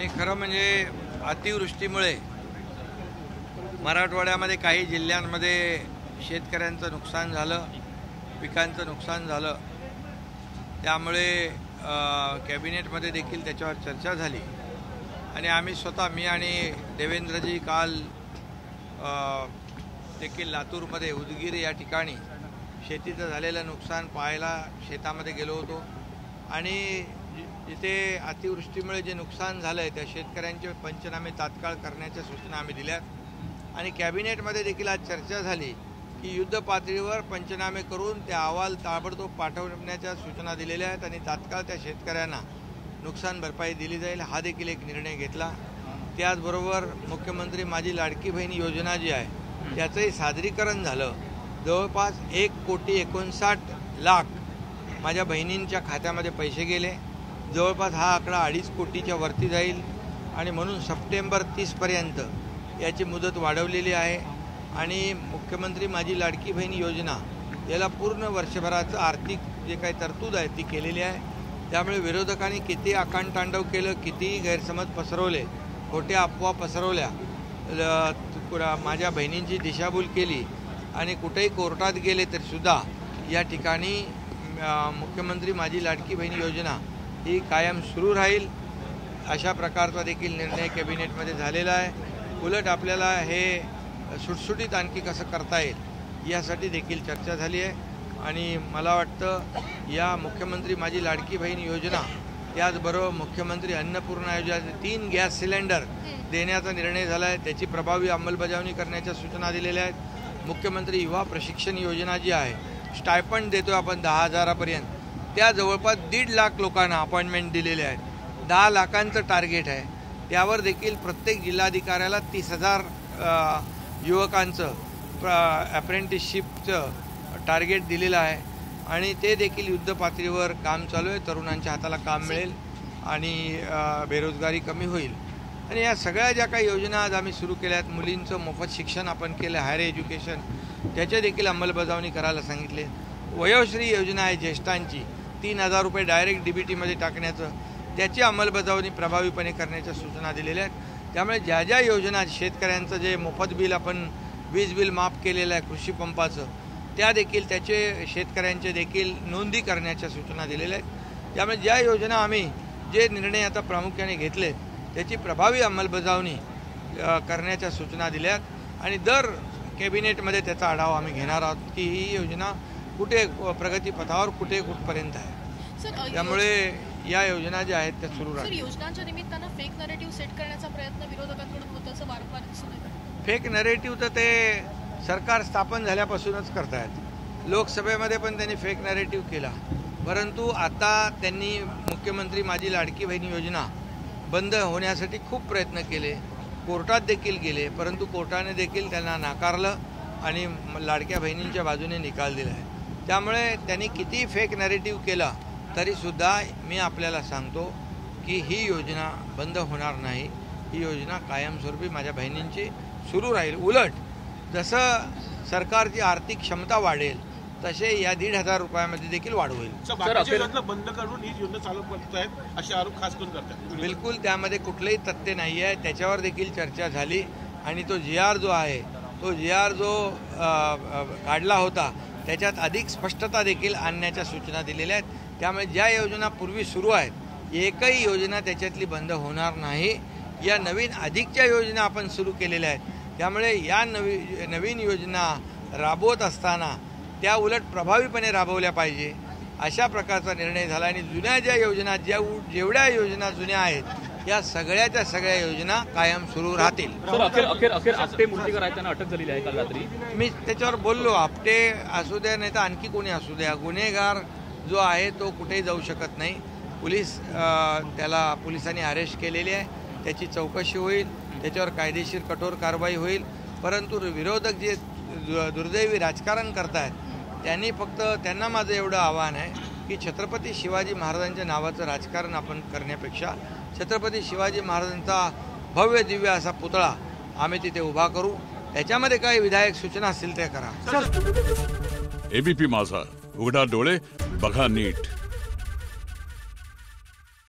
आणि खरं म्हणजे अतिवृष्टीमुळे मराठवाड्यामध्ये काही जिल्ह्यांमध्ये शेतकऱ्यांचं नुकसान झालं, पिकांचं नुकसान झालं. त्यामुळे कॅबिनेटमध्ये देखील त्याच्यावर चर्चा झाली आणि आम्ही स्वतः मी आणि देवेंद्रजी काल देखील लातूरमध्ये उदगीर या ठिकाणी शेतीचं झालेलं नुकसान पाहायला शेतामध्ये गेलो होतो आणि जिथे अतिवृष्टीमुळे जे नुकसान झालं आहे त्या शेतकऱ्यांचे पंचनामे तात्काळ करण्याच्या सूचना आम्ही दिल्यात आणि कॅबिनेटमध्ये देखील आज चर्चा झाली की युद्ध पातळीवर पंचनामे करून ते अहवाल ताबडतोब पाठवण्याच्या सूचना दिलेल्या आहेत आणि तात्काळ त्या शेतकऱ्यांना नुकसान भरपाई दिली जाईल हा देखील एक निर्णय घेतला. त्याचबरोबर मुख्यमंत्री माझी लाडकी बहीण योजना जी आहे त्याचंही सादरीकरण झालं. जवळपास 1,59,00,000 माझ्या बहिणींच्या खात्यामध्ये पैसे गेले. जवळपास हा आकडा 2.5 कोटीच्या वरती जाईल आणि म्हणून सप्टेंबर 30पर्यंत याची मुदत वाढवलेली आहे आणि मुख्यमंत्री माझी लाडकी बहीण योजना याला पूर्ण वर्षभराचं आर्थिक जे काही तरतूद आहे ती केलेली आहे. त्यामुळे विरोधकांनी किती आकांडतांडव केलं, किती गैरसमज पसरवले, खोट्या अफवा पसरवल्या, माझ्या बहिणींची दिशाभूल केली आणि कुठेही कोर्टात गेले तरीसुद्धा या ठिकाणी मुख्यमंत्री माझी लाडकी बहीण योजना ही कायम सुरू राहील अशा प्रकारचा देखील निर्णय कॅबिनेटमध्ये झालेला आहे. उलट आपल्याला हे सुटसुटीत आणखी कसं करता येईल यासाठी देखील चर्चा झाली आहे आणि मला वाटतं या मुख्यमंत्री माझी लाडकी बहीण योजना त्याचबरोबर मुख्यमंत्री अन्नपूर्णा योजना 3 गॅस सिलेंडर देण्याचा निर्णय झाला आहे. त्याची प्रभावी अंमलबजावणी करण्याच्या सूचना दिलेल्या आहेत. मुख्यमंत्री युवा प्रशिक्षण योजना जी आहे स्टायपंड देतो आपण 10,000पर्यंत, त्या जवळपास 1.5 लाख लोकांना अपॉइंटमेंट दिलेले आहेत. 10 लाखांचं टार्गेट आहे. त्यावर देखील प्रत्येक जिल्हाधिकाऱ्याला 30,000 युवकांचं अप्रेंटिसशिपचं टार्गेट दिलेलं आहे आणि ते देखील युद्ध पातळीवर काम चालू आहे. तरुणांच्या हाताला काम मिळेल आणि बेरोजगारी कमी होईल. आणि या सगळ्या ज्या काही योजना आज आम्ही सुरू केल्या आहेत, मुलींचं मोफत शिक्षण आपण केलं, हायर एज्युकेशन, त्याच्या देखील अंमलबजावणी करायला सांगितले. वयोश्री योजना आहे ज्येष्ठांची, 3,000 रुपये डायरेक्ट DBTमध्ये टाकण्याचं, त्याची अंमलबजावणी प्रभावीपणे करण्याच्या सूचना दिलेल्या आहेत. त्यामुळे ज्या ज्या योजना शेतकऱ्यांचं जे मोफत बिल आपण वीज बिल माफ केलेलं आहे कृषी पंपाचं, त्या देखील त्याचे शेतकऱ्यांचे देखील नोंदी करण्याच्या सूचना दिलेल्या आहेत. त्यामुळे ज्या योजना आम्ही जे निर्णय आता प्रामुख्याने घेतले त्याची प्रभावी अंमलबजावणी करण्याच्या सूचना दिल्यात आणि दर कॅबिनेटमध्ये त्याचा आढावा आम्ही घेणार आहोत की ही योजना कुठे प्रगतीपथावर कुठपर्यंत आहे. त्यामुळे या योजना ज्या आहेत त्या सुरू राहतील. योजनांच्या निमित्तानं फेक नरेटिव्ह सेट करण्याचा प्रयत्न विरोधकांकडून होत असं वारंवार दिसून येतं. फेक नरेटिव्ह तर ते सरकार स्थापन झाल्यापासूनच करतायत. लोकसभेमध्ये पण त्यांनी फेक नरेटिव्ह केला, परंतु आता त्यांनी मुख्यमंत्री माझी लाडकी बहीण योजना बंद होण्यासाठी खूप प्रयत्न केले, कोर्टात देखील गेले, परंतु कोर्टाने देखील त्यांना नाकारलं आणि लाडक्या बहिणींच्या बाजूने निकाल दिला आहे. त्यामुळे त्यांनी किती फेक नरेटिव्ह केला तरीसुद्धा मी आपल्याला सांगतो की ही योजना बंद होणार नाही. ही योजना कायमस्वरूपी माझ्या बहिणींची सुरू राहील. उलट जसं सरकारची आर्थिक क्षमता वाढेल तसे या 1,500 रुपयामध्ये देखील वाढ होईल. बंद करून ही योजना चालू करत आहेत असे आरोप खास करून करतात. बिलकुल त्यामध्ये कुठलेही तथ्य नाही आहे. त्याच्यावर देखील चर्चा झाली आणि तो GR जो आहे तो GR जो काढला होता त्याच्यात अधिक स्पष्टता देखील आणण्याच्या सूचना दिलेल्या आहेत. त्यामुळे ज्या योजना पूर्वी सुरू आहेत एकही योजना त्याच्यातली बंद होणार नाही. या नवीन अधिकच्या योजना आपण सुरू केलेल्या आहेत. त्यामुळे या नवीन योजना राबवत असताना त्या उलट प्रभावीपणे राबवल्या पाहिजे अशा प्रकारचा निर्णय झाला आणि जुन्या ज्या योजना जेवढ्या योजना जुन्या आहेत या सगळ्याच्या सगळ्या योजना कायम सुरू राहतील. अखेर आपटे मुंडीकर आहेत, त्यांना अटक झालेली आहे काल रात्री. मी त्याच्यावर बोललो. आपटे असू द्या नाही तर आणखी कोणी असू द्या, गुन्हेगार जो आहे तो कुठेही जाऊ शकत नाही. पोलिसांनी अरेस्ट केलेली आहे, त्याची चौकशी होईल, त्याच्यावर कायदेशीर कठोर कारवाई होईल. परंतु विरोधक जे दुर्दैवी राजकारण करतायत त्यांना माझं एवढं आव्हान आहे की छत्रपती शिवाजी महाराजांच्या नावाचं राजकारण आपण करण्यापेक्षा छत्रपती शिवाजी महाराजांचा भव्य दिव्य असा पुतळा आम्ही तिथे उभा करू. त्याच्यामध्ये काही विधायक सूचना असतील ते करा. ABP माझा, उघडा डोळे बघा नीट.